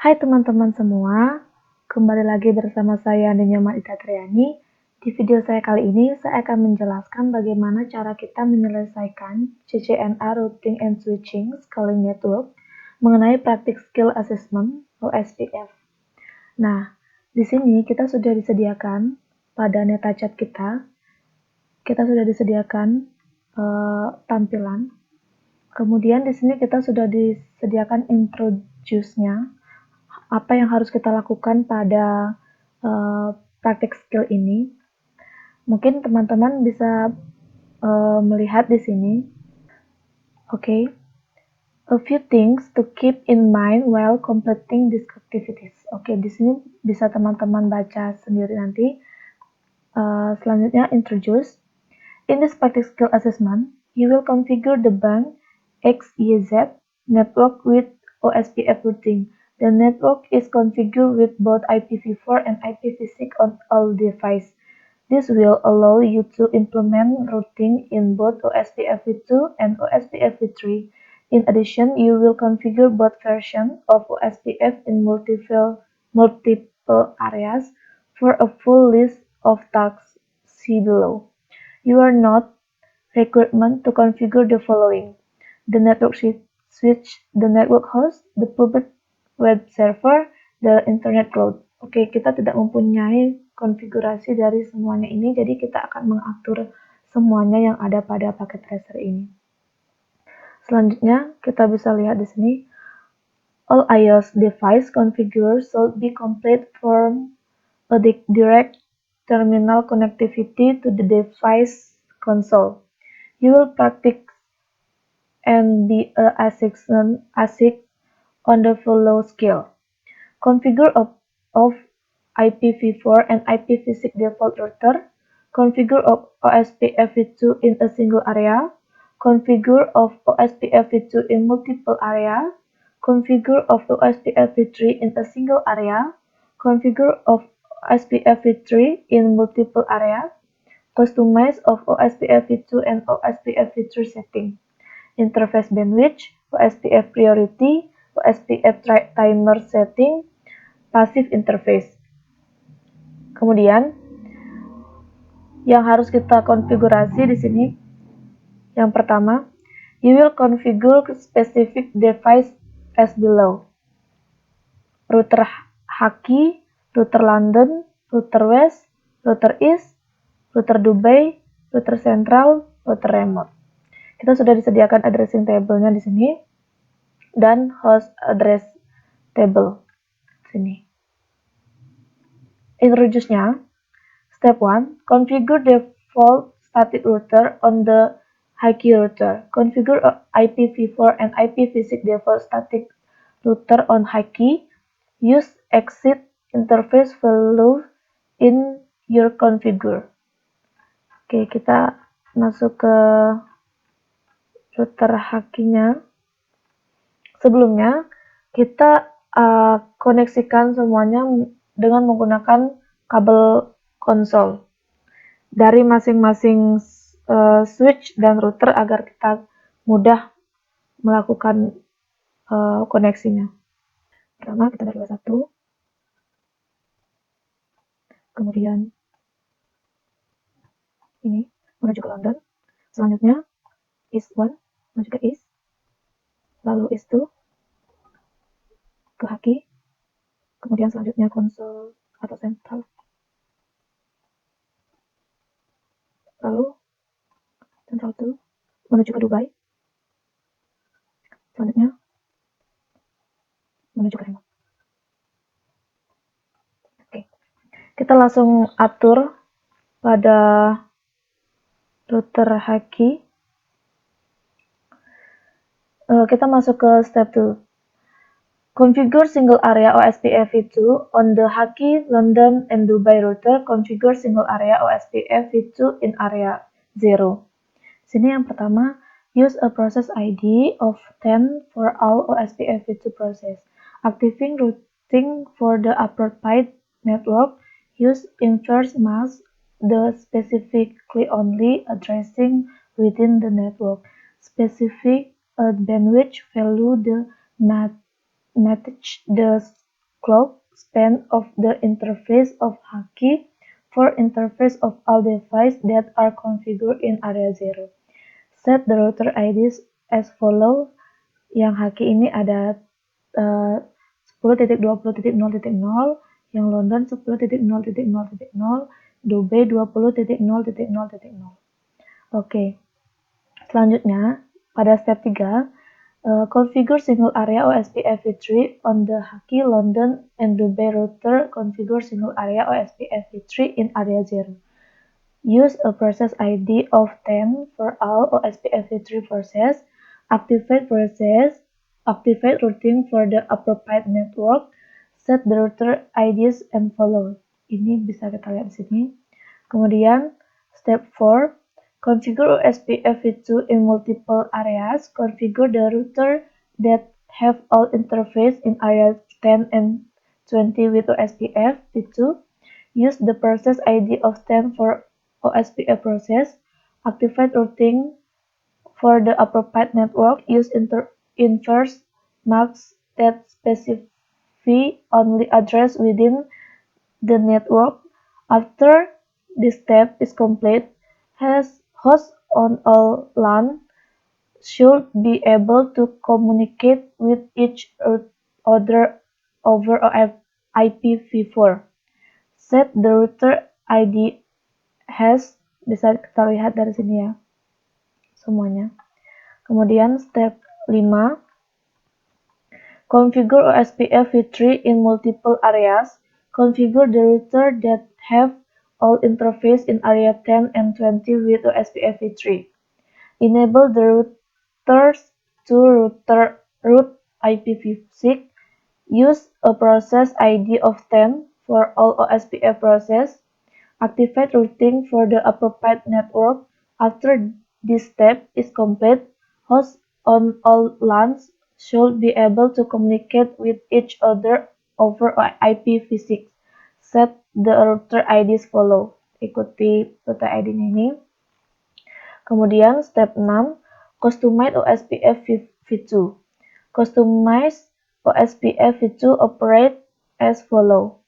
Hai teman-teman semua, kembali lagi bersama saya Nenya Maida Triani. Di video saya kali ini, saya akan menjelaskan bagaimana cara kita menyelesaikan CCNA Routing and Switching Scaling Network mengenai Practice Skill Assessment (OSPF). Nah, di sini kita sudah disediakan pada NetaChat kita sudah disediakan tampilan. Kemudian di sini kita sudah disediakan introduce-nya, apa yang harus kita lakukan pada praktik skill ini. Mungkin teman-teman bisa melihat di sini. Oke. A few things to keep in mind while completing these activities. Oke, di sini bisa teman-teman baca sendiri nanti. Selanjutnya, introduce. In this practice skill assessment, you will configure the bank XYZ network with OSPF routing. The network is configured with both IPv4 and IPv6 on all devices. This will allow you to implement routing in both OSPF-v2 and OSPF-v3. In addition, you will configure both versions of OSPF in multiple areas. For a full list of tasks, see below. You are not requirement to configure the following: the network switch, the network host, the public web server, the internet cloud. Oke, kita tidak mempunyai konfigurasi dari semuanya ini, jadi kita akan mengatur semuanya yang ada pada paket tracer ini. Selanjutnya, kita bisa lihat di sini, all iOS device configure should be complete from a direct terminal connectivity to the device console. You will practice and be ASIC on the follow skill. Configure of IPv4 and IPv6 default router. Configure of OSPF-v2 in a single area. Configure of OSPF-v2 in multiple area. Configure of OSPF-v3 in a single area. Configure of OSPF-v3 in multiple area. Customize of OSPF-v2 and OSPF-v3 setting. Interface bandwidth, OSPF priority, OSPF timer setting, passive interface. Kemudian yang harus kita konfigurasi di sini, yang pertama, you will configure specific device as below: router Haki, router London, router West, router East, router Dubai, router Central, router Remote. Kita sudah disediakan addressing table-nya di sini dan host address table sini. Introduce-nya, step 1, configure default static router on the Haki router. Configure IPv4 and IPv6 default static router on Haki. Use exit interface value in your configure. Oke, kita masuk ke router Haki-nya. Sebelumnya, kita koneksikan semuanya dengan menggunakan kabel konsol dari masing-masing switch dan router agar kita mudah melakukan koneksinya. Pertama, kita dari W1, kemudian ini menuju ke London. Selanjutnya, East 1 menuju ke East, lalu East 2 ke Haki, kemudian selanjutnya konsol atau sentral, lalu Central 2 menuju ke Dubai, selanjutnya menuju ke Remote. Oke, kita langsung atur pada router Haki. Kita masuk ke step 2. Configure single area OSPF-v2 on the Haki, London, and Dubai router. Configure single area OSPF-v2 in area 0. Sini yang pertama, use a process ID of 10 for all OSPF-v2 process. Activating routing for the appropriate network. Use inverse mask the specifically only addressing within the network. Specific bandwidth value the match the clock span of the interface of Haki for interface of all devices that are configured in area 0. Set the router IDs as follow. Yang Haki ini ada 10.20.0.0, yang London 10.0.0.0, Dubai 20.0.0.0. Oke, selanjutnya pada step 3, configure single area OSPF-v3 on the Haki London and Dubai router. Configure single area OSPF-v3 in area 0. Use a process ID of 10 for all OSPF-v3 process. Activate routing for the appropriate network. Set the router IDs and follow. Ini bisa kita lihat di sini. Kemudian step 4, configure OSPF-v2 in multiple areas. Configure the router that have all interface in area 10 and 20 with OSPF-v2. Use the process ID of 10 for OSPF process. Activate routing for the appropriate network. Use inverse marks that specify only address within the network. After this step is complete, hosts on all LAN should be able to communicate with each other over IPv4. Set the router ID has, bisa kita lihat dari sini ya, semuanya. Kemudian step 5, configure OSPF-v3 in multiple areas. Configure the router that have all interface in area 10 and 20 with OSPF-v3. Enable the routers to route IPv6. Use a process ID of 10 for all OSPF process. Activate routing for the appropriate network. After this step is complete, hosts on all LANs should be able to communicate with each other over IPv6. Set the router IDs follow. Ikuti router ID-nya ini. Kemudian step 6, customize OSPF-v2. Customize OSPF-v2 operate as follow.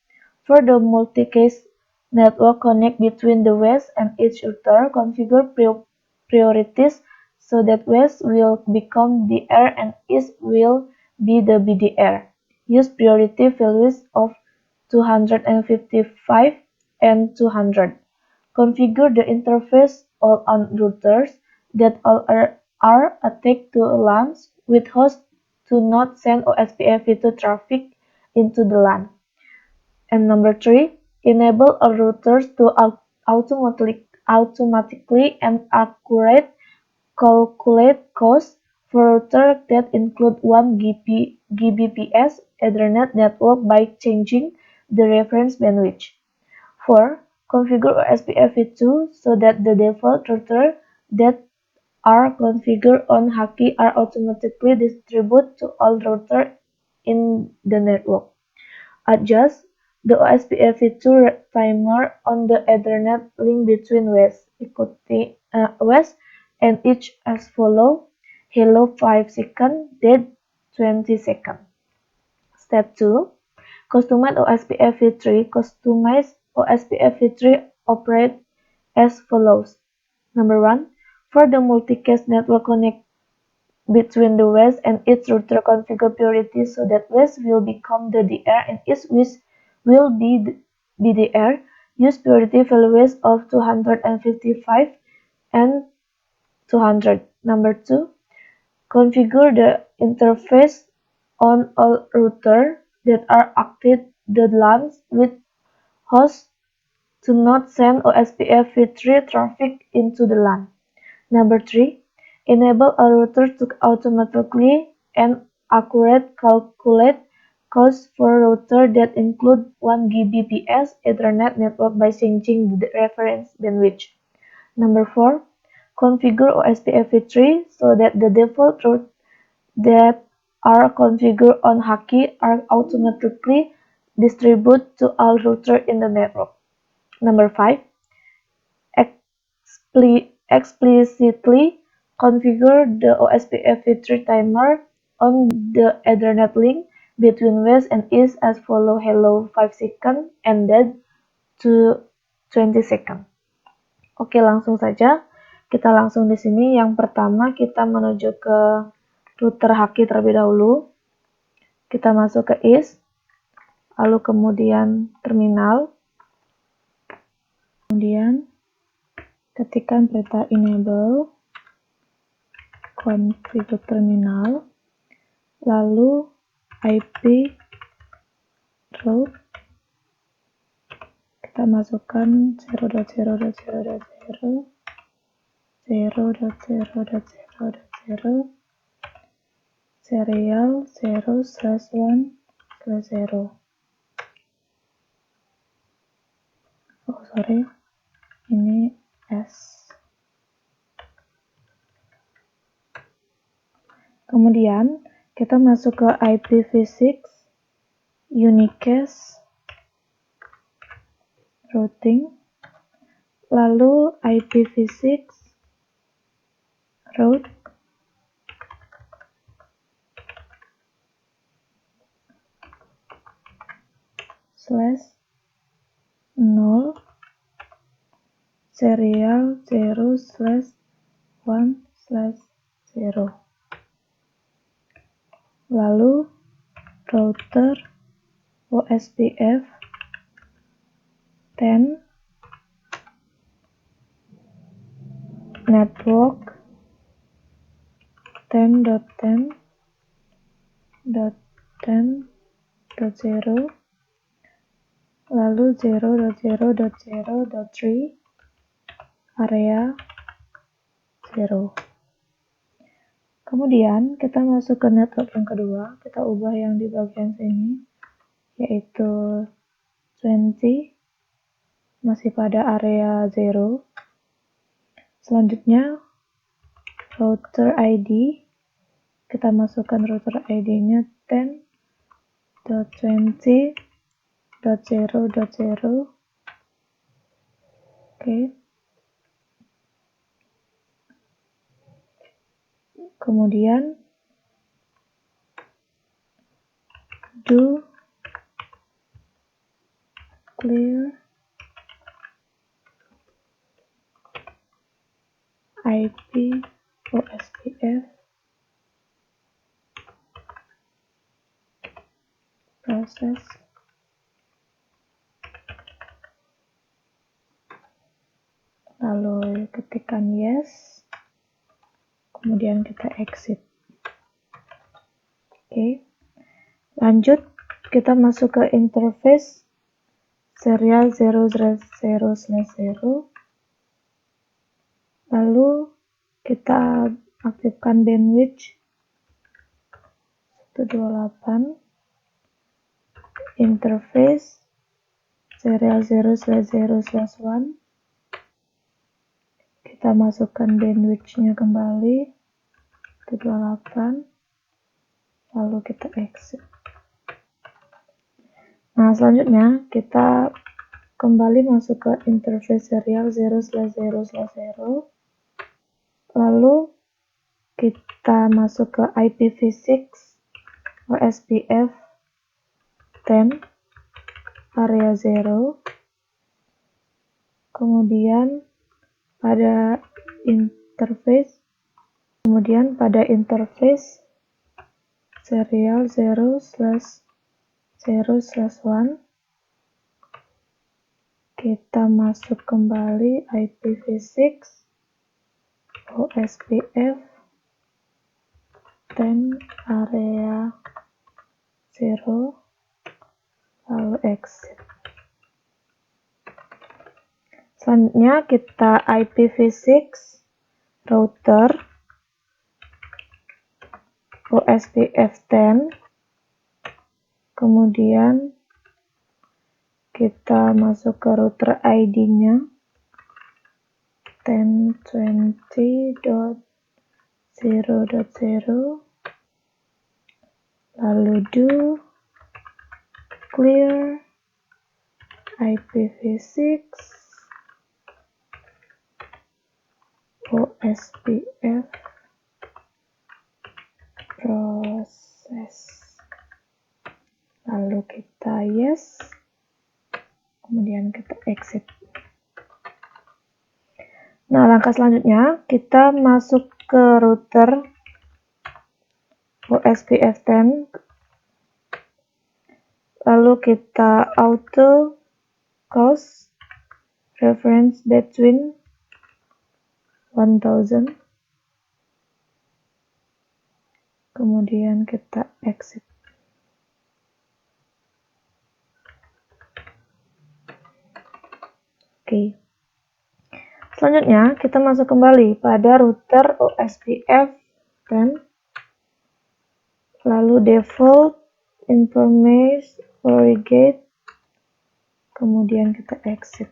For the multicast network connect between the WES and each router, configure priorities so that WES will become DR and East will be the BDR. Use priority values of 255 and 200. Configure the interface all on routers that all are attached to LANs with hosts to not send OSPF-v2 traffic into the LAN. And number 3, enable all routers to automatically and accurately calculate costs for routers that include 1 Gbps Ethernet network by changing the reference bandwidth. 4. Configure OSPF-v2 so that the default routers that are configured on Haki are automatically distributed to all routers in the network. Adjust the OSPF-v2 timer on the Ethernet link between WES. WES and each as follow: hello 5 seconds, dead 20 seconds. Step 2, customize OSPF-v3. Customize OSPF-v3 operate as follows. Number 1, for the multicast network connect between the WES and its router, configure priority so that WES will become the DR and its will be the BDR. Use priority values of 255 and 200. Number 2, configure the interface on all routers that are active the LANs with hosts to not send OSPF-v3 traffic into the LAN. Number 3, enable a router to automatically and accurately calculate costs for routers that include 1 Gbps Ethernet network by changing the reference bandwidth. Number 4, configure OSPF-v3 so that the default routes that are configured on Haki are automatically distributed to all routers in the network. Number 5, explicitly configure the OSPF-v3 timer on the Ethernet link between west and east as follow hello 5 seconds and then to 20 seconds. Oke, langsung saja. Kita langsung di sini. Yang pertama kita menuju ke router Haki terlebih dahulu. Kita masuk ke east, lalu kemudian terminal. Kemudian ketikkan perintah enable configure terminal, lalu IP route kita masukkan 0.0.0.0 0.0.0.0 serial 0/1/0. Oh sorry, ini S. Kemudian kita masuk ke IPv6 unicast routing, lalu IPv6 route /0 serial 0/1/0. Lalu router OSPF 10 network 10.10.10.0 lalu 0.0.0.3 area 0. Kemudian kita masuk ke network yang kedua, kita ubah yang di bagian sini yaitu 20, masih pada area 0. Selanjutnya router ID, kita masukkan router ID-nya 10.20.0.0. Oke. Kemudian do clear IP OSPF proses, lalu ketikkan yes, kemudian kita exit. Oke. Lanjut kita masuk ke interface serial 0/0/0, lalu kita aktifkan bandwidth 128, interface serial 0/0/1, kita masukkan bandwidth-nya kembali 128, lalu kita exit. Nah, selanjutnya kita kembali masuk ke interface serial 0/0/0, lalu kita masuk ke IPv6 OSPF 10 area 0, kemudian pada interface serial 0/0/1 kita masuk kembali IPv6 OSPF 10 area 0, lalu exit. Selanjutnya kita IPv6 router OSPF 10, kemudian kita masuk ke router ID-nya 10.20.0.0, lalu do clear IPv6 OSPF proses. lalu kita yes, kemudian kita exit. Nah, langkah selanjutnya kita masuk ke router OSPF10, lalu kita auto cost reference between 1000, kemudian kita exit. Oke. Selanjutnya kita masuk kembali pada router OSPF10, lalu default information aggregate, kemudian kita exit.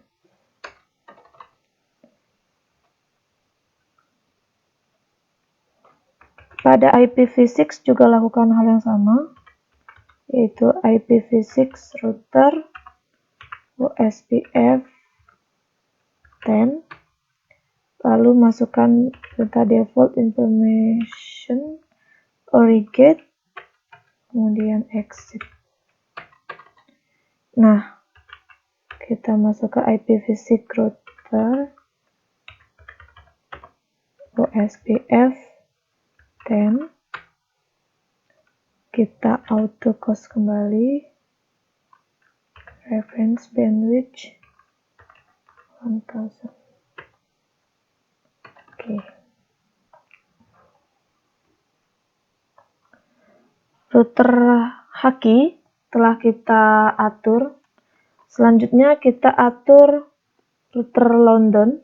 Pada IPv6 juga lakukan hal yang sama, yaitu IPv6 router OSPF10, lalu masukkan perintah default information aggregate, kemudian exit. Nah, kita masuk ke IPv6 router OSPF10, kita auto cost kembali, reference bandwidth 1000. Oke. Router Haki telah kita atur. Selanjutnya kita atur router London.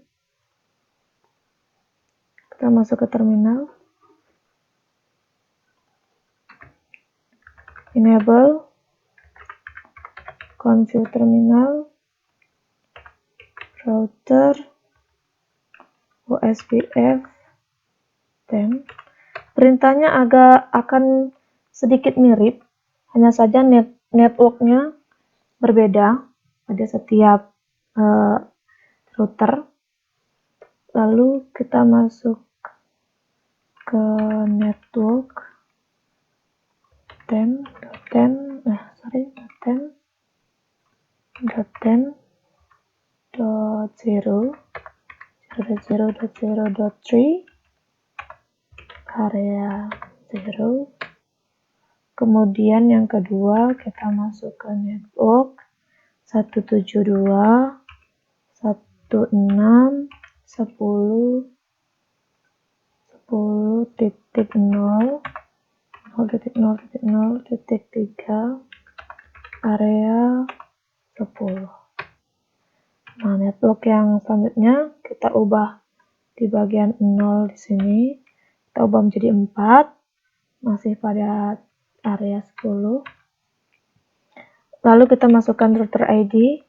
Kita masuk ke terminal. Enable config terminal router OSPF10. Perintahnya akan sedikit mirip, hanya saja networknya berbeda pada setiap router. Lalu kita masuk ke network 10.10.0.0.3 area 0. Kemudian yang kedua kita masuk ke network 172.168.10.0.0.0.3 area 10. Nah, network yang selanjutnya kita ubah di bagian 0 di sini, kita ubah menjadi 4, masih pada area 10. Lalu kita masukkan router ID,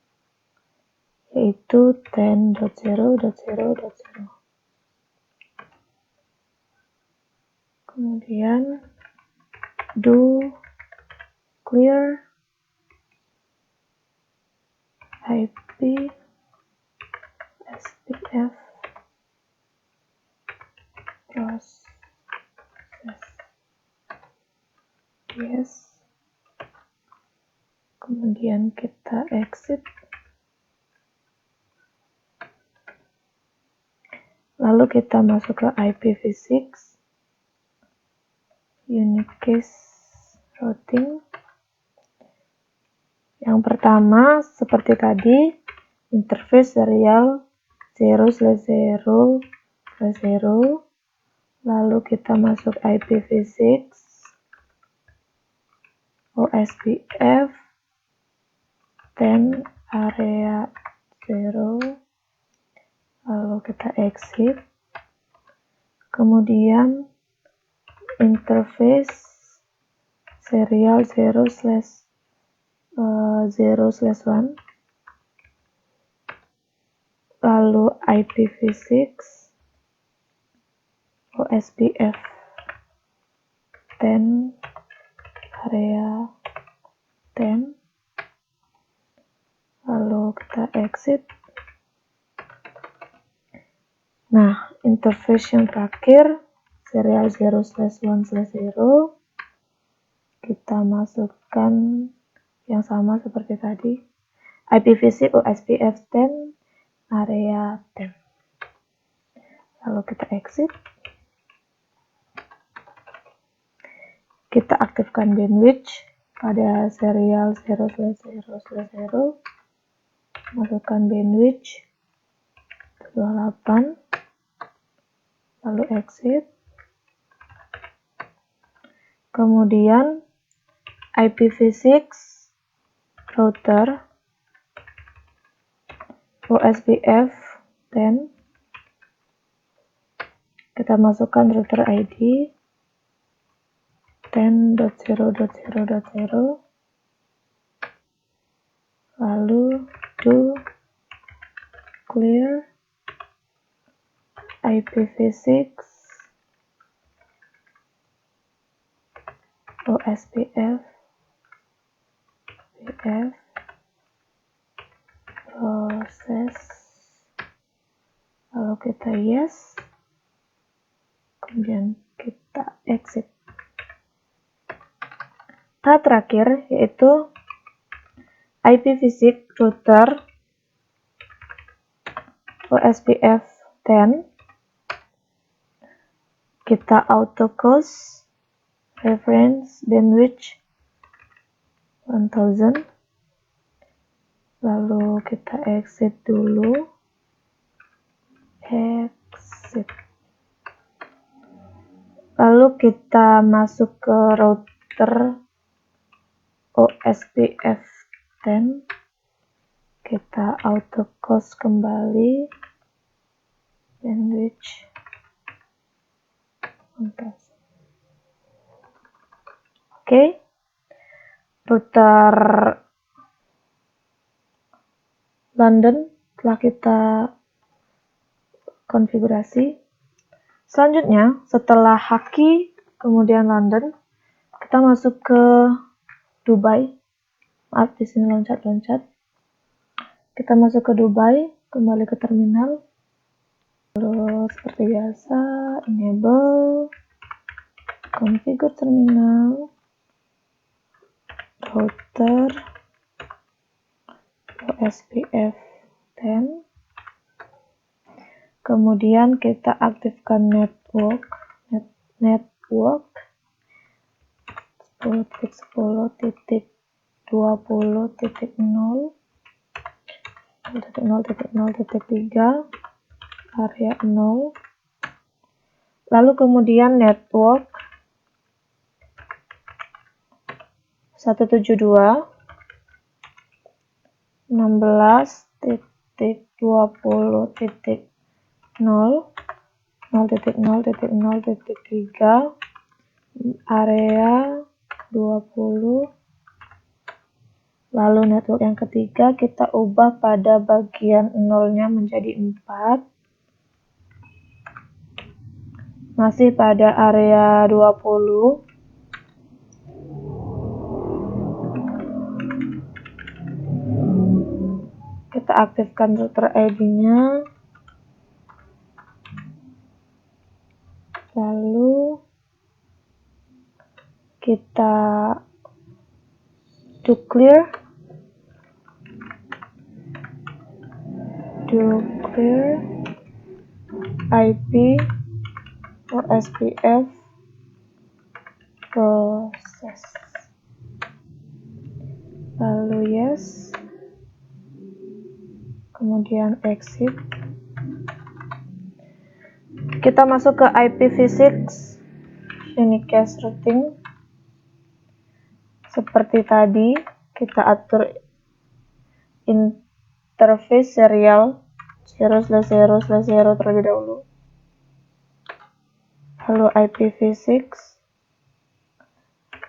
yaitu 10.0.0.0. Kemudian do clear IP SPF process. Yes. Kemudian kita exit. Lalu kita masuk ke IPv6 unique case routing. Yang pertama seperti tadi, interface serial 0/0/0. Lalu kita masuk IPv6 OSPF10 area 0. Lalu kita exit. Kemudian interface serial 0/0/1, lalu IPv6 OSPF10 area 10, lalu kita exit. Nah, interface yang terakhir serial 0/1/0, kita masukkan yang sama seperti tadi. IPv6 OSPF 10 area 10. Lalu kita exit. Kita aktifkan bandwidth pada serial 0/0/0. Masukkan bandwidth 28. Lalu exit. Kemudian IPv6 router OSPF 10. Kita masukkan router ID 10.0.0.0. Lalu do clear IPv6 OSPF proses, lalu kita yes, kemudian kita exit. Tahap terakhir yaitu IPv6 router OSPF 10. Kita auto close reference bandwidth 1000. Lalu kita exit dulu. Exit. Lalu kita masuk ke router OSPF 10. Kita auto close kembali bandwidth 1000. Oke. Router London telah kita konfigurasi. Selanjutnya, setelah Haki kemudian London, kita masuk ke Dubai. Maaf, di sini loncat-loncat. Kita masuk ke Dubai, kembali ke terminal. Lalu seperti biasa, enable, configure terminal, router OSPF 10. Kemudian kita aktifkan network 10.10.20.0.0.0.3 area 0. Lalu kemudian network 172.16.20.0.0.0.3 area 20. Lalu network yang ketiga kita ubah pada bagian 0-nya menjadi 4. Masih pada area 20. Kita aktifkan router ID-nya. Lalu kita do clear IP OSPF proses. Lalu yes. Kemudian exit. Kita masuk ke IPv6 unicast routing. Seperti tadi, kita atur interface serial 0/0/0 terlebih dahulu. Lalu IPv6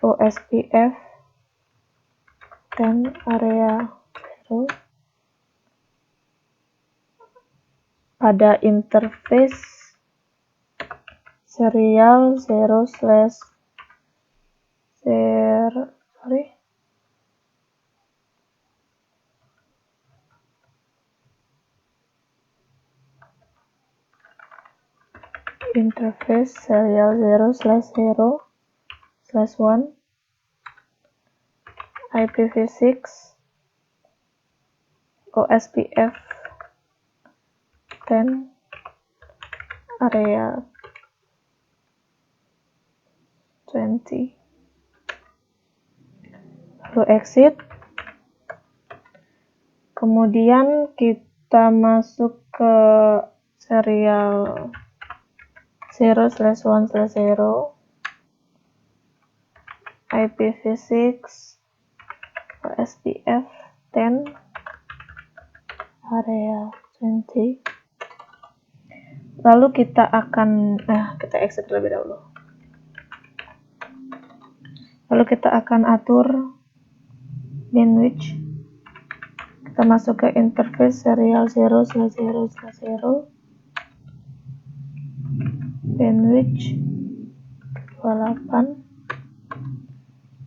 OSPF 10 area 0. Pada interface serial 0/0 interface serial 0/0/1 IPv6 OSPF 10 area 20, lalu exit. Kemudian kita masuk ke serial 0/1/0 IPv6 OSPF 10 area 20. Lalu kita akan kita exit terlebih dahulu. Lalu kita akan atur bandwidth. Kita masuk ke interface serial 0/0/0 bandwidth 28,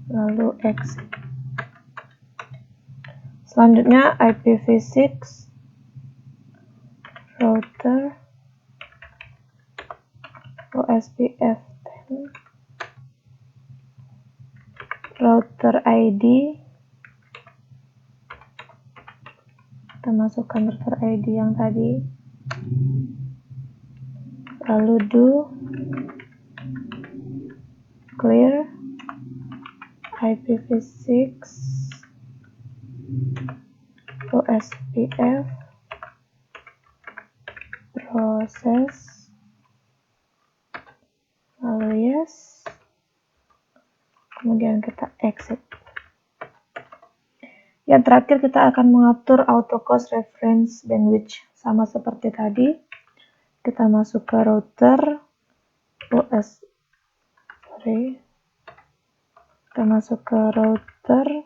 lalu exit. Selanjutnya IPv6 router OSPF 10 router ID, kita masukkan router ID yang tadi, lalu do clear IPv6 OSPF proses, lalu yes, kemudian kita exit. Yang terakhir kita akan mengatur autocast reference bandwidth sama seperti tadi. Kita masuk ke router kita masuk ke router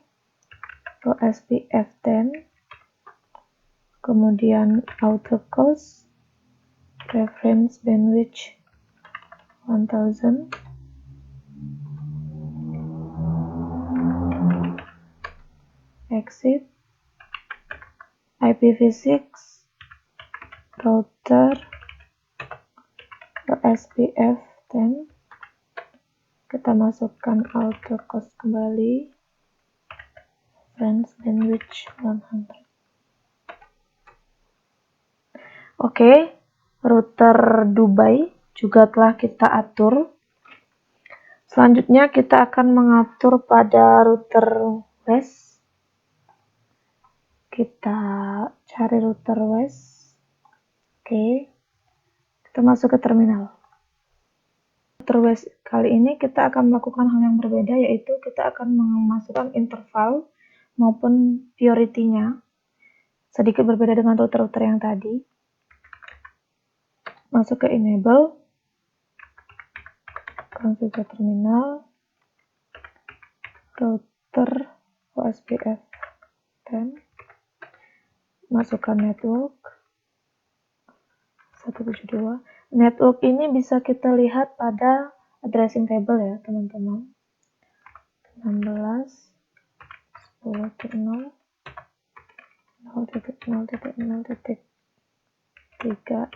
OSPF 10, kemudian autocast reference bandwidth 1000, exit. IPv6 router OSPF 10, kita masukkan autocast kembali, reference bandwidth 100. Oke, router Dubai juga telah kita atur. Selanjutnya kita akan mengatur pada router WES. Kita cari router WES. Oke, kita masuk ke terminal. Router WES kali ini kita akan melakukan hal yang berbeda, yaitu kita akan memasukkan interval maupun priority-nya. Sedikit berbeda dengan router-router yang tadi. Masuk ke enable, configure terminal, router OSPF 10, masukkan network 172. Network ini bisa kita lihat pada addressing table ya teman-teman. 16 10.0 0.0.0.3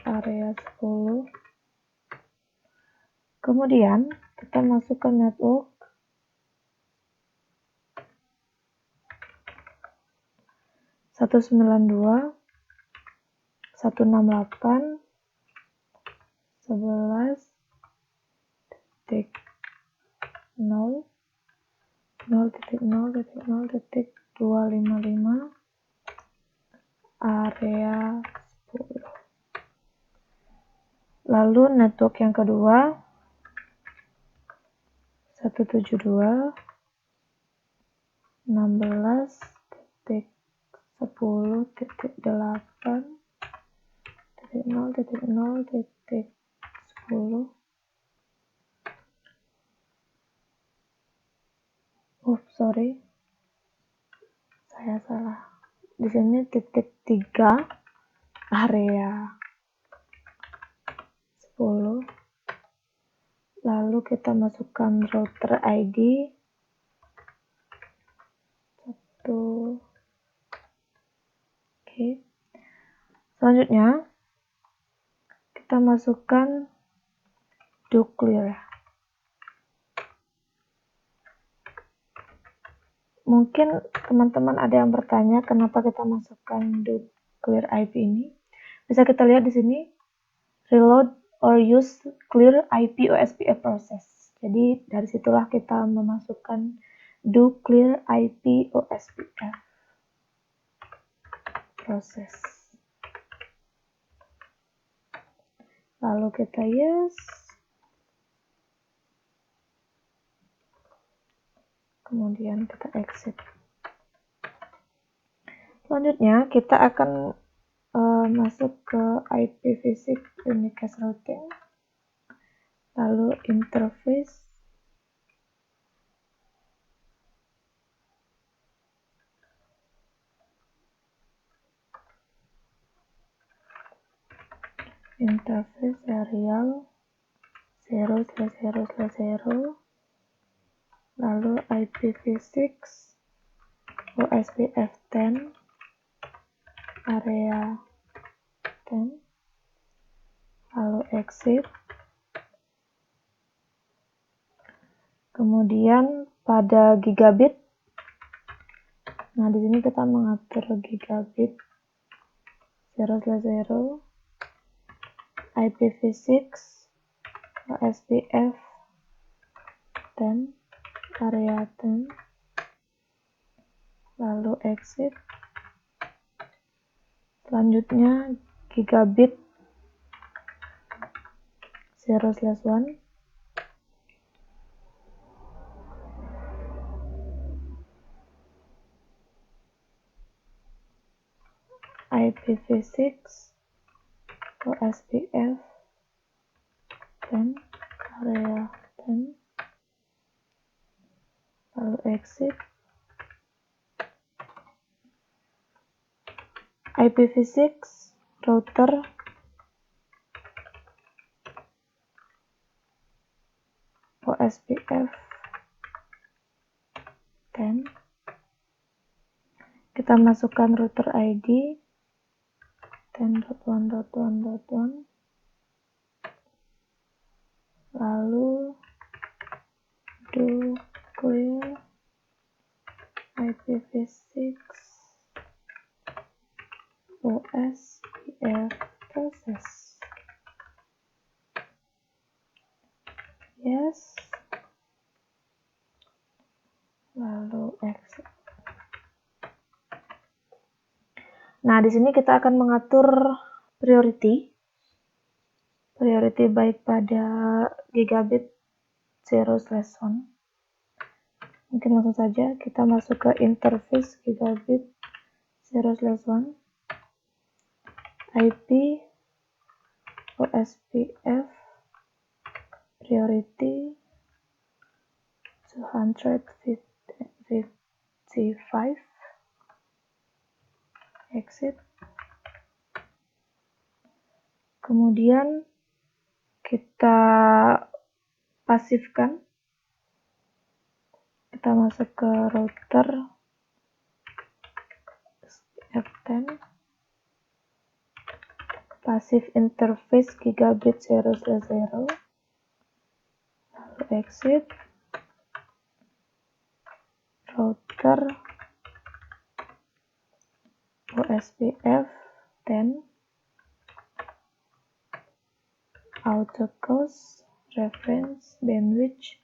area 10. Kemudian kita masuk ke network 192 168 11.0 0.0.0.255 area 10. Lalu network yang kedua 172 16.10.8 0.0.10. Sorry, saya salah. Di sini titik 3 area 10. Lalu kita masukkan router ID 1. Oke. Selanjutnya kita masukkan do clear. mungkin teman-teman ada yang bertanya kenapa kita masukkan do clear IP ini. Bisa kita lihat di sini, reload or use clear IP OSPF process. Jadi dari situlah kita memasukkan do clear IP OSPF process. Lalu kita yes. Kemudian kita exit. Selanjutnya kita akan masuk ke IPv6 unicast routing, lalu interface, serial 0/0/0, lalu IPv6 OSPF 10 area 10, lalu exit. Kemudian pada gigabit, nah di sini kita mengatur gigabit 0/0 IPv6 OSPF 10 area 10, lalu exit. Selanjutnya gigabit 0/1 IPv6 OSPF 10 area 10, lalu exit. IPv6 router OSPF 10, kita masukkan router ID 10.1.1.1, lalu do clear IPv6 OSPF process. Yes. Lalu exit. Nah, di sini kita akan mengatur priority baik pada gigabit 0/1. Mungkin langsung saja kita masuk ke interface gigabit 0/1 IP OSPF priority 255, exit. Kemudian kita pasifkan, kita masuk ke router F10 passive interface gigabit 0/0, lalu exit. Router OSPF 10 autocast reference bandwidth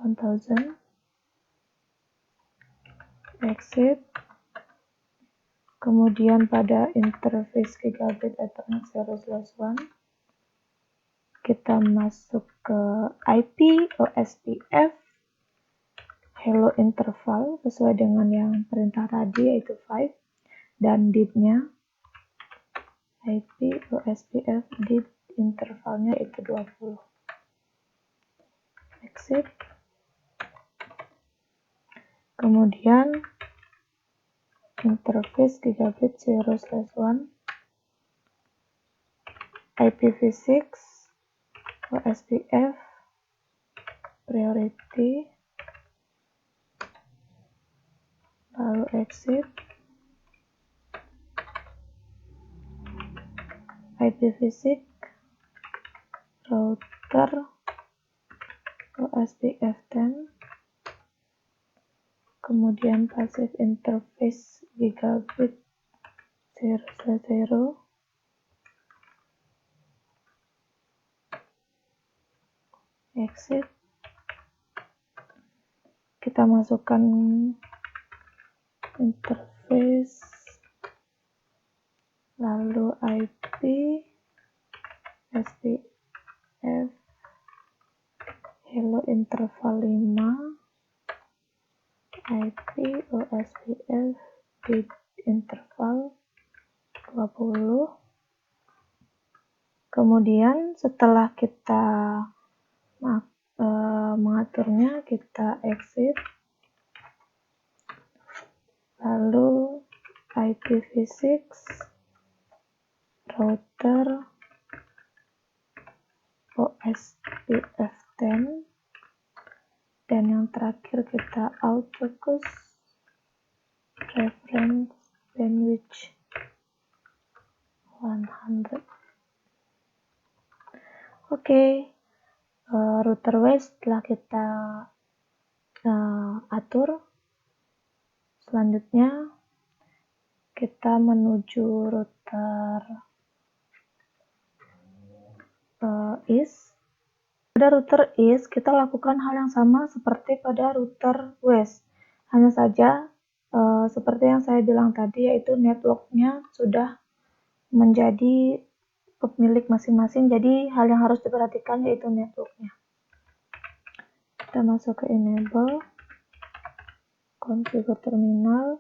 1000, exit. Kemudian pada interface gigabit Ethernet 0/1 kita masuk ke IP OSPF hello interval sesuai dengan yang perintah tadi, yaitu 5, dan DIP-nya IP OSPF DIP intervalnya itu 20, exit. Kemudian interface gigabit 0/1 IPv6 OSPF priority, lalu exit. IPv6 router OSPF 10, kemudian passive interface gigabit 0/0, exit, kita masukkan interface, lalu IP, SPF, hello interval 5, IP, OSPF di interval 20. Kemudian setelah kita mengaturnya, kita exit, lalu IPv6, router, OSPF10, dan yang terakhir kita outfocus, reference bandwidth 100. Oke, router WAN telah kita atur. Selanjutnya kita menuju router IS. Pada router IS kita lakukan hal yang sama seperti pada router WAN. Hanya saja seperti yang saya bilang tadi, yaitu networknya sudah menjadi pemilik masing-masing, jadi hal yang harus diperhatikan yaitu networknya. Kita masuk ke enable, configure terminal,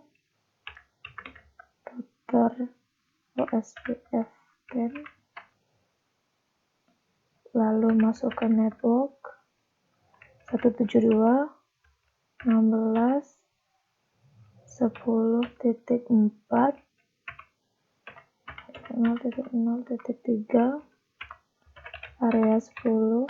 router OSPF10, lalu masuk ke network 172.16.10.4 0.0.3 area 10,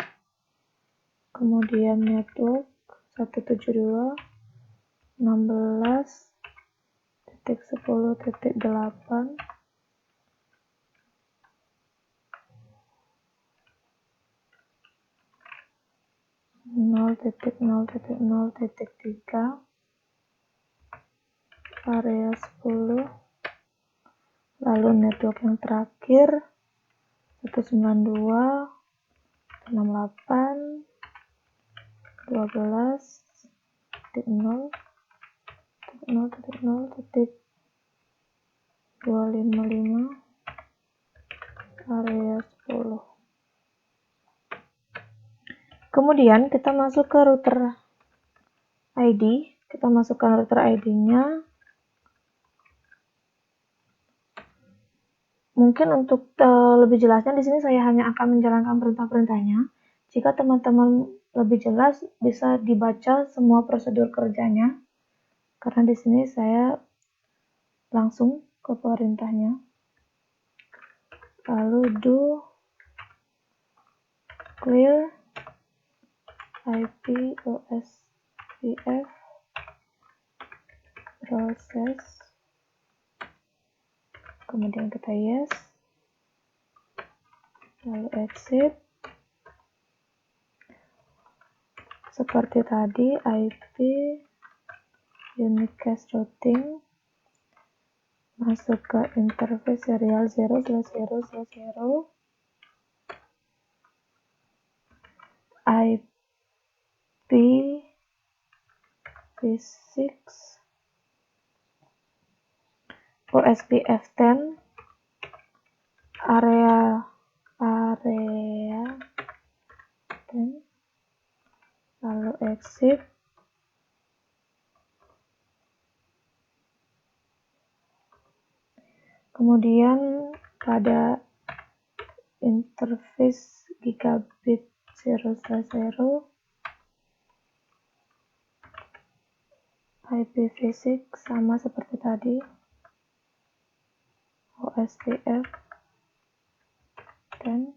kemudian network 172.16.10.8 0.0.0.3 area 10, lalu network yang terakhir 192.168.12.0.0.255 area 10. Kemudian kita masuk ke router ID, kita masukkan router ID-nya. Mungkin untuk lebih jelasnya di sini saya hanya akan menjalankan perintah-perintahnya. Jika teman-teman lebih jelas, bisa dibaca semua prosedur kerjanya. Karena di sini saya langsung ke perintahnya. Lalu do clear IP OSPF process, kemudian kita yes, lalu exit. Seperti tadi, IP unicast routing, masuk ke interface serial 0/0/0, IPv6 OSPF10 area 10, lalu exit. Kemudian pada interface gigabit 0/0 IPv6 sama seperti tadi, OSPF 10,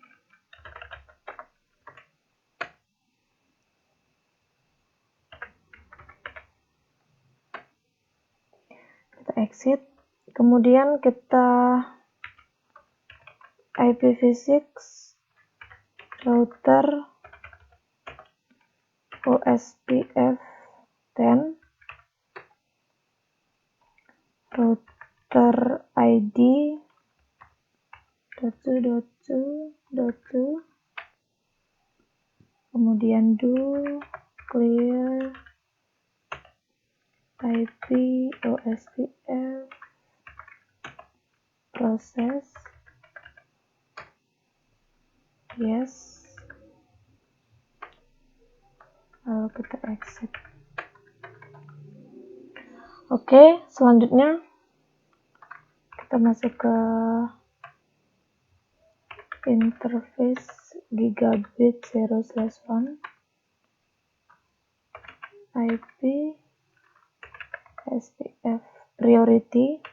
kita exit. Kemudian kita IPv6 router OSPF 10, router ID .2 kemudian do clear IP OSPF proses yes, lalu kita exit. Oke, selanjutnya kita masuk ke interface gigabit 0/1 IP SPF priority.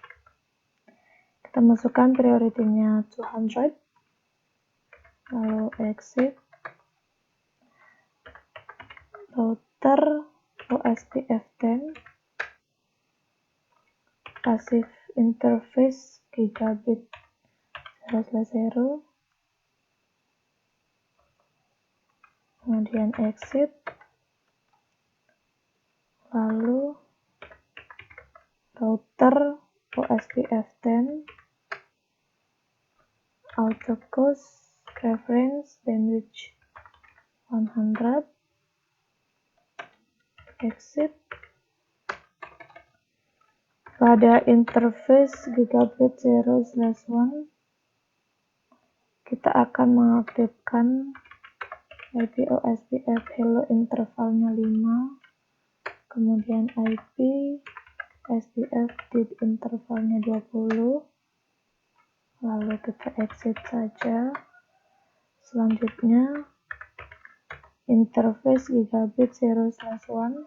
Kita masukkan priority-nya 200, lalu exit. Router OSPF 10 passive interface gigabit 0/0, kemudian exit, lalu router OSPF 10 autocast reference bandwidth 100, exit. Pada interface gigabit 0/1 kita akan mengaktifkan IP OSPF hello intervalnya 5, kemudian IP SPF di intervalnya 20, lalu kita exit saja. Selanjutnya interface gigabit 0/1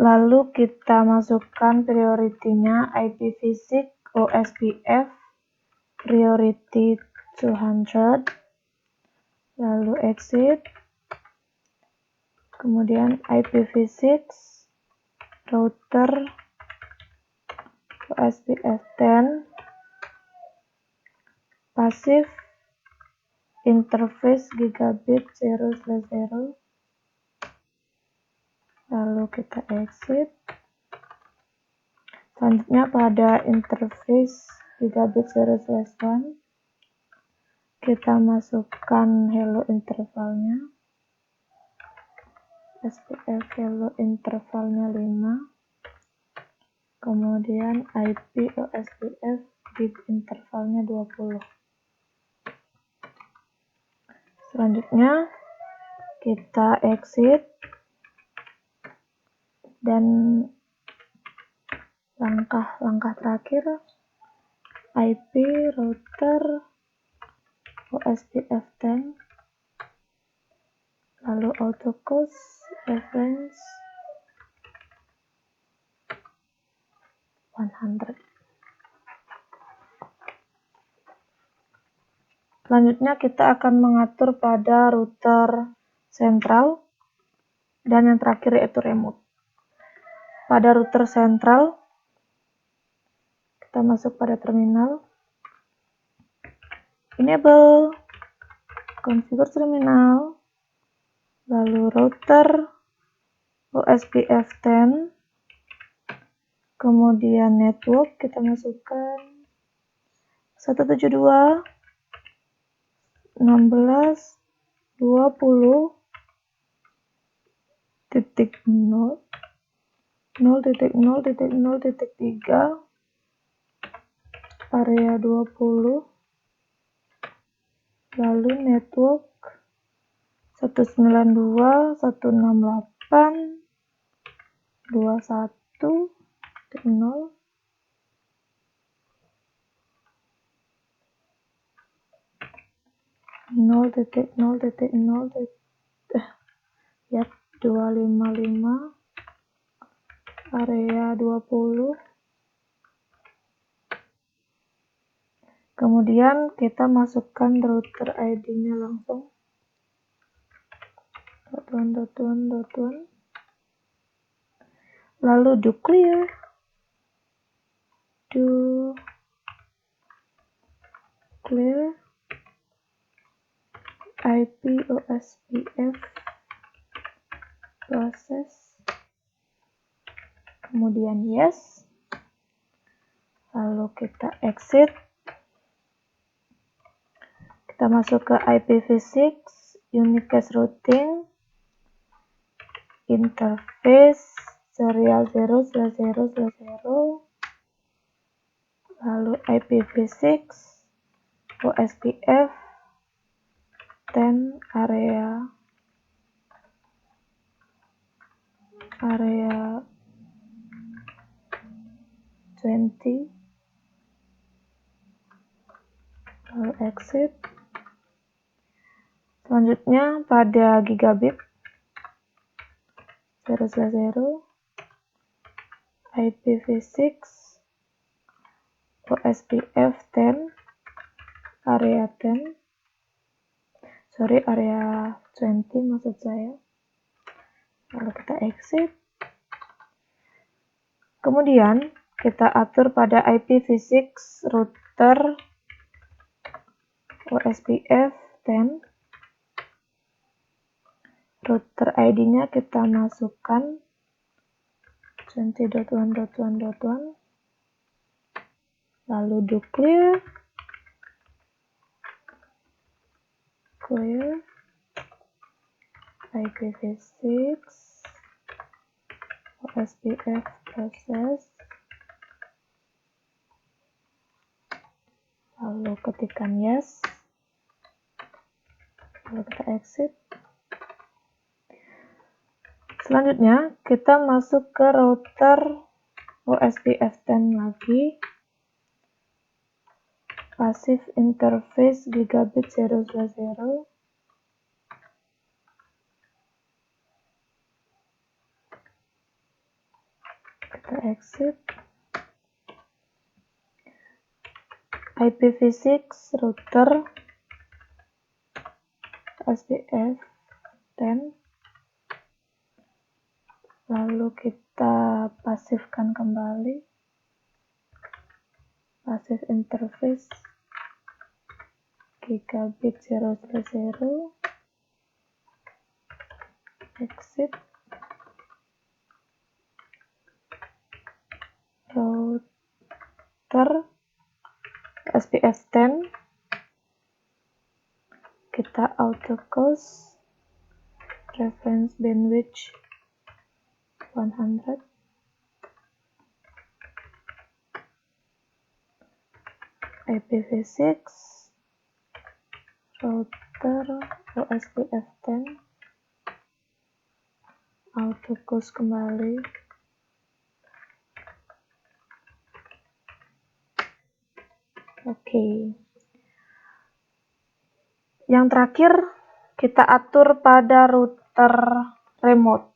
lalu kita masukkan priority-nya IPv6 OSPF priority 200, lalu exit, kemudian IPv6 router OSPF 10 passive interface gigabit 0/0, lalu kita exit. Selanjutnya pada interface gigabit 0/1 kita masukkan hello intervalnya SPF hello intervalnya 5, kemudian IP OSPF di intervalnya 20. Selanjutnya kita exit dan langkah terakhir IP router OSPF 10 lalu autocast reference 100. Selanjutnya kita akan mengatur pada router sentral dan yang terakhir yaitu remote. Pada router sentral kita masuk pada terminal, enable, configure terminal, lalu router OSPF 10, kemudian network kita masukkan 172.16.20.0, 0.0.0.3 area 20, lalu network 192.168.21.0, ya 255 area 20. Kemudian kita masukkan router ID-nya langsung .1.1.1, lalu do clear, IP OSPF proses, kemudian yes, lalu kita exit, kita masuk ke IPv6 unicast routing interface serial 0/0/0, lalu IPv6 OSPF 10 area 20, lalu exit. Selanjutnya pada gigabit 0/0 IPv6 OSPF 10 area 20 maksud saya. Lalu kita exit. Kemudian kita atur pada IPv6 router OSPF 10. Router ID-nya kita masukkan 20.1.1.1, lalu do clear IPv6 OSPF proses, lalu ketikkan yes, lalu kita exit. Selanjutnya kita masuk ke router OSPF 10 lagi, passive interface gigabit 0/0, kita exit. IPv6 router OSPF 10, lalu kita pasifkan kembali passive interface gigabit 0/0, exit. Router OSPF 10 kita auto close, reference bandwidth 100, IPv6 router OSPF 10 auto close kembali, oke. Yang terakhir kita atur pada router remote.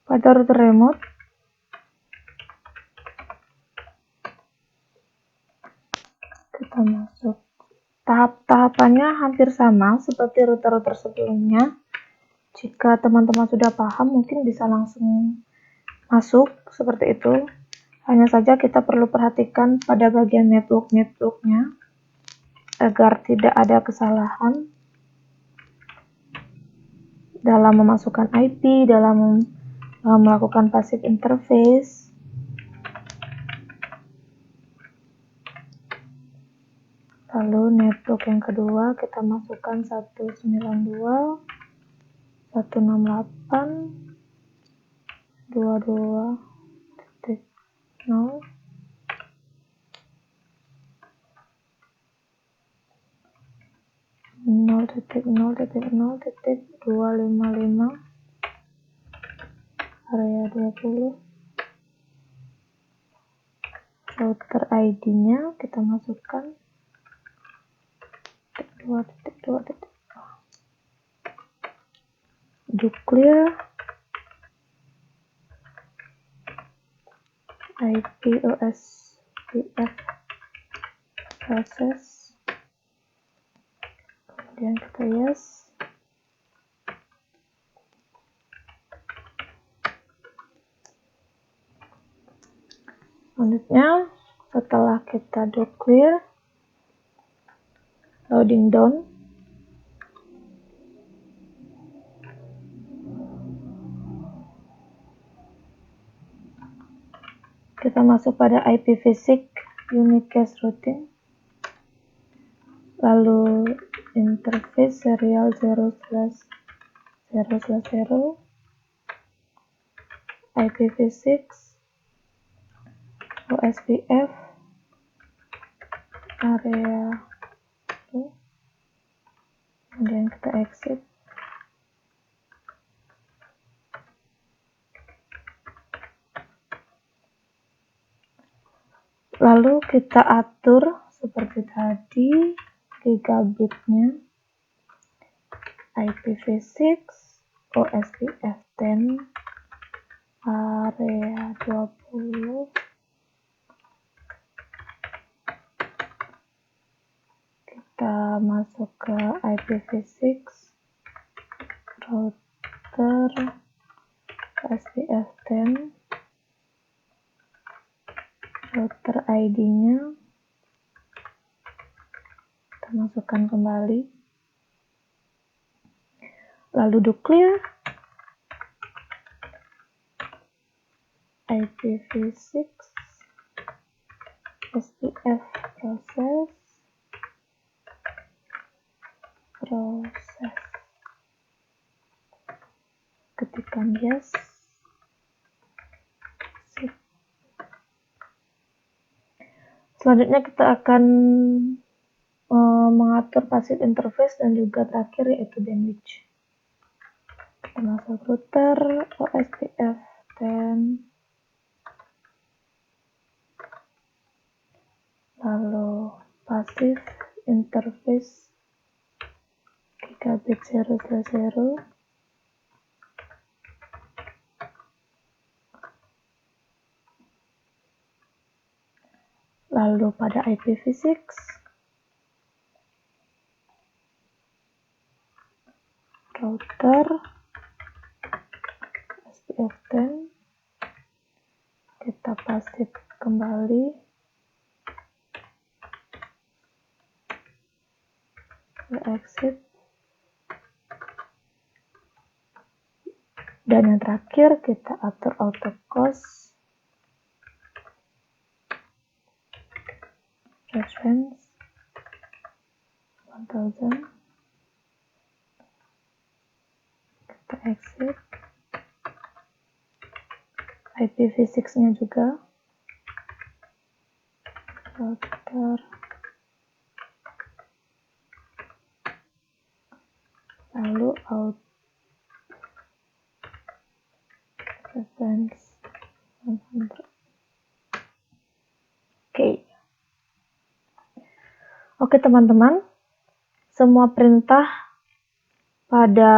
Pada router remote kita masuk. Tahap-tahapannya hampir sama seperti router-router sebelumnya. Jika teman-teman sudah paham, mungkin bisa langsung masuk seperti itu. Hanya saja kita perlu perhatikan pada bagian network-networknya agar tidak ada kesalahan dalam memasukkan IP, dalam melakukan passive interface. Lalu network yang kedua kita masukkan 192.168.22.0, area 20. Router ID-nya kita masukkan 2.2. Do clear IP OSPF proses, kemudian kita yes. Selanjutnya setelah kita do clear, loading down. Kita masuk pada IPv6 unicast routine, lalu interface serial 0/0/0 IPv6 OSPF area 1, kemudian kita exit. Lalu kita atur seperti tadi gigabitnya, IPv6 OSPF 10 area 20. Kita masuk ke IPv6 router OSPF 10, router ID-nya kita masukkan kembali, lalu do clear IPv6 SPF proses, ketikkan yes. Selanjutnya kita akan mengatur passive interface dan juga terakhir yaitu bandwidth. Kita masuk router OSPF 10, lalu passive interface gigabit 0/0, lalu pada IPv6 router SPF 10, kita passive kembali, exit, dan yang terakhir kita atur auto close reference 1000, kita exit, IPv6 nya juga router, lalu out reference 100. Oke teman-teman, semua perintah pada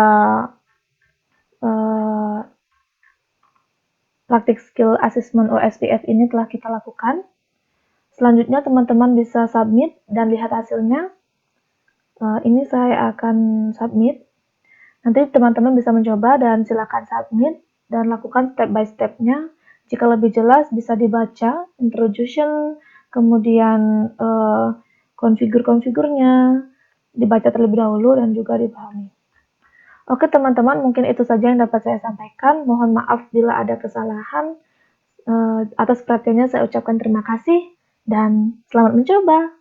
praktik skill assessment OSPF ini telah kita lakukan. Selanjutnya teman-teman bisa submit dan lihat hasilnya. Ini saya akan submit. Nanti teman-teman bisa mencoba dan silakan submit dan lakukan step by step-nya. Jika lebih jelas bisa dibaca introduction, kemudian konfigur-konfigurnya, dibaca terlebih dahulu dan juga dipahami. Oke teman-teman, mungkin itu saja yang dapat saya sampaikan. Mohon maaf bila ada kesalahan. Atas perhatiannya saya ucapkan terima kasih dan selamat mencoba.